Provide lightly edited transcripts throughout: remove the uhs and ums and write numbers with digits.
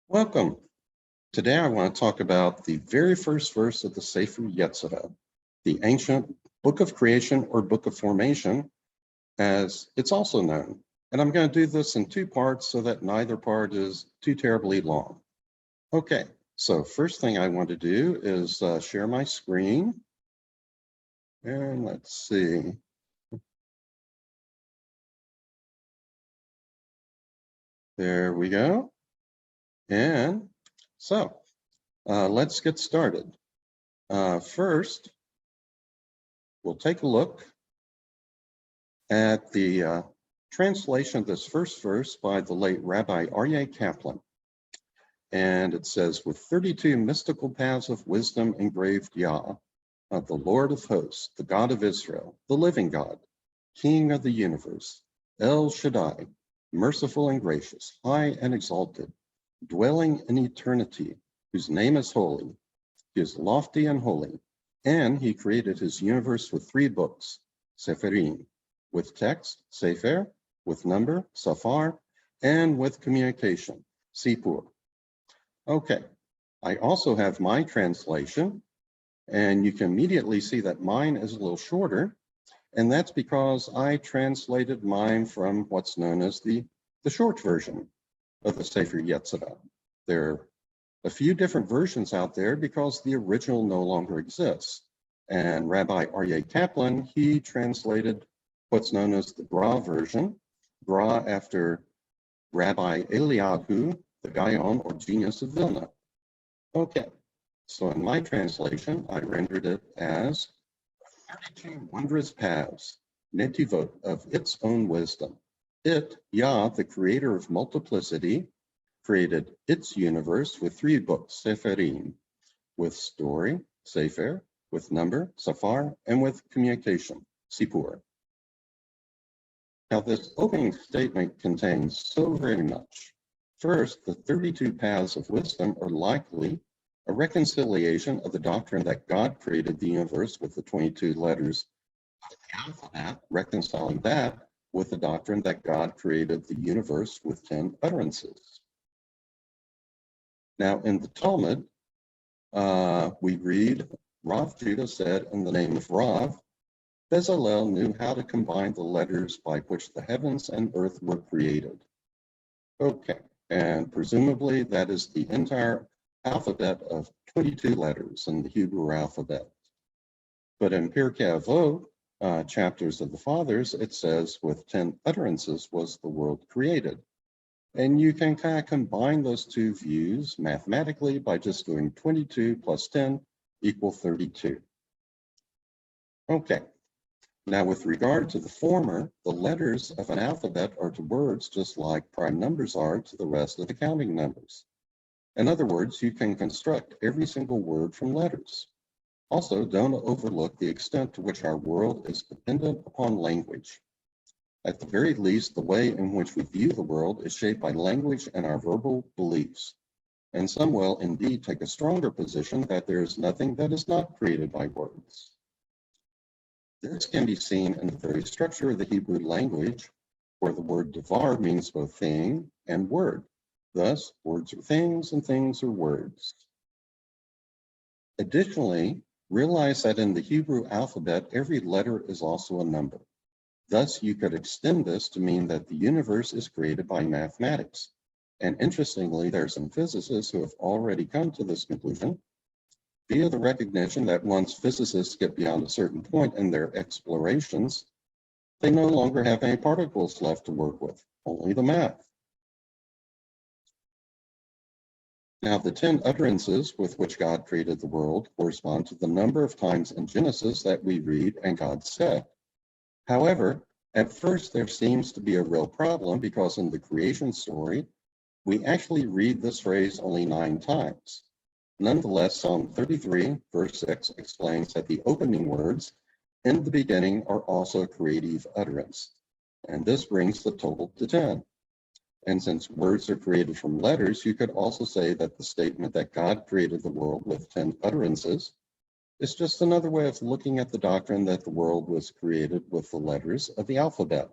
Welcome. Today I want to talk about the very first verse of the Sefer Yetzirah, the ancient book of creation or book of formation, as it's also known. And I'm going to do this in two parts so that neither part is too terribly long. Okay, so first thing I want to do is share my screen. And let's see. There we go. And so let's get started. First, we'll take a look at the translation of this first verse by the late Rabbi Aryeh Kaplan. And it says, with 32 mystical paths of wisdom engraved Yah, the Lord of hosts, the God of Israel, the living God, King of the universe, El Shaddai, merciful and gracious, high and exalted, dwelling in eternity, whose name is holy. He is lofty and holy, and he created his universe with 3 books, Seferim, with text, Sefer, with number, Safar, and with communication, Sipur. Okay, I also have my translation, and you can immediately see that mine is a little shorter, and that's because I translated mine from what's known as the short version of the Sefer Yetzirah. There are a few different versions out there because the original no longer exists. And Rabbi Aryeh Kaplan, he translated what's known as the Gra version, Gra after Rabbi Eliyahu, the Gaon or genius of Vilna. Okay, so in my translation, I rendered it as 32 wondrous paths, netivot of its own wisdom. It, Yah, the creator of multiplicity, created its universe with 3 books, Seferim, with story, Sefer, with number, Safar, and with communication, Sipur. Now, this opening statement contains so very much. First, the 32 paths of wisdom are likely a reconciliation of the doctrine that God created the universe with the 22 letters of the alphabet, reconciling that with the doctrine that God created the universe with 10 utterances. Now, in the Talmud, we read, Rav Judah said in the name of Rav, Bezalel knew how to combine the letters by which the heavens and earth were created. Okay, and presumably that is the entire alphabet of 22 letters in the Hebrew alphabet. But in Pirkei Avot, chapters of the Fathers, it says with 10 utterances was the world created. And you can kind of combine those two views mathematically by just doing 22 plus 10 equal 32. Okay, now with regard to the former, the letters of an alphabet are to words just like prime numbers are to the rest of the counting numbers. In other words, you can construct every single word from letters. Also, don't overlook the extent to which our world is dependent upon language. At the very least, the way in which we view the world is shaped by language and our verbal beliefs. And some will indeed take a stronger position that there is nothing that is not created by words. This can be seen in the very structure of the Hebrew language, where the word devar means both thing and word. Thus, words are things and things are words. Additionally, realize that in the Hebrew alphabet, every letter is also a number. Thus, you could extend this to mean that the universe is created by mathematics. And interestingly, there are some physicists who have already come to this conclusion via the recognition that once physicists get beyond a certain point in their explorations, they no longer have any particles left to work with, only the math. Now, the 10 utterances with which God created the world correspond to the number of times in Genesis that we read, and God said. However, at first there seems to be a real problem because in the creation story, we actually read this phrase only 9 times. Nonetheless, Psalm 33, verse 6 explains that the opening words in the beginning are also creative utterance. And this brings the total to 10. And since words are created from letters, you could also say that the statement that God created the world with 10 utterances is just another way of looking at the doctrine that the world was created with the letters of the alphabet.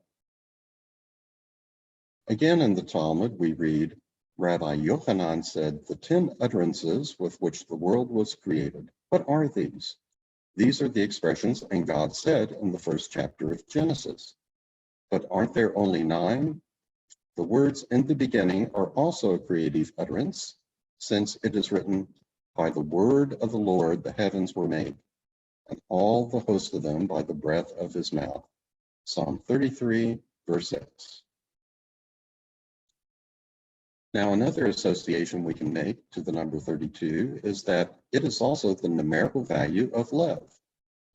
Again, in the Talmud, we read, Rabbi Yochanan said, the 10 utterances with which the world was created. What are these? These are the expressions "and God said" in the first chapter of Genesis. But aren't there only 9? The words "in the beginning" are also a creative utterance, since it is written, by the word of the Lord the heavens were made, and all the host of them by the breath of his mouth. Psalm 33, verse 6. Now, another association we can make to the number 32 is that it is also the numerical value of lev,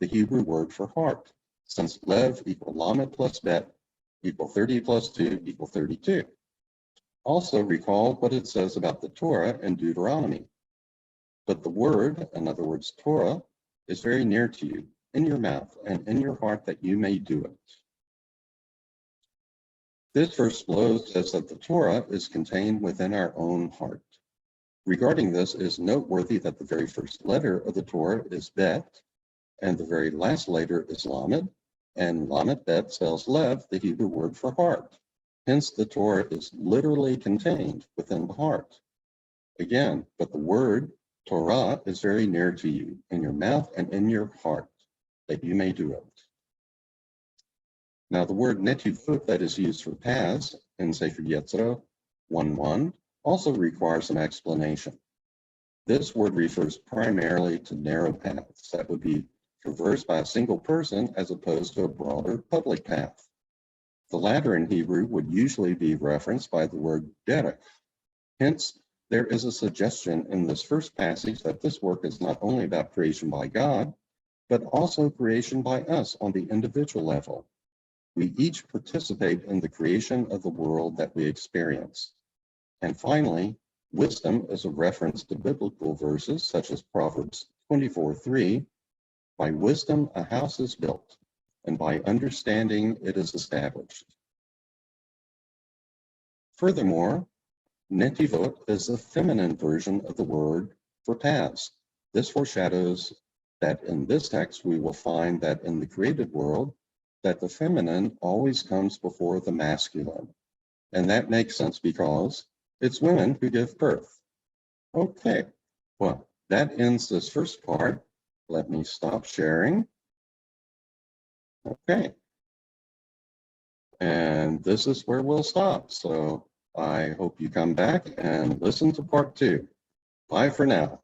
the Hebrew word for heart, since lev equal lamed plus bet equal 30 plus 2 equal 32. Also recall what it says about the Torah in Deuteronomy. But the word, in other words, Torah, is very near to you, in your mouth and in your heart, that you may do it. This verse below says that the Torah is contained within our own heart. Regarding this, it is noteworthy that the very first letter of the Torah is bet, and the very last letter is lamed, and lamed bet spells lev, the Hebrew word for heart. Hence, the Torah is literally contained within the heart. Again, but the word Torah is very near to you, in your mouth and in your heart, that you may do it. Now, the word netivut that is used for paths in Sefer Yetzirah 1:1 also requires some explanation. This word refers primarily to narrow paths that would be traversed by a single person as opposed to a broader public path. The latter in Hebrew would usually be referenced by the word derech. Hence, there is a suggestion in this first passage that this work is not only about creation by God, but also creation by us on the individual level. We each participate in the creation of the world that we experience. And finally, wisdom is a reference to biblical verses such as Proverbs 24:3. By wisdom a house is built, and by understanding it is established. Furthermore, netivot is a feminine version of the word for paths. This foreshadows that in this text we will find that in the created world, that the feminine always comes before the masculine. And that makes sense because it's women who give birth. Okay, well, that ends this first part. Let me stop sharing. Okay. And this is where we'll stop. So I hope you come back and listen to part 2. Bye for now.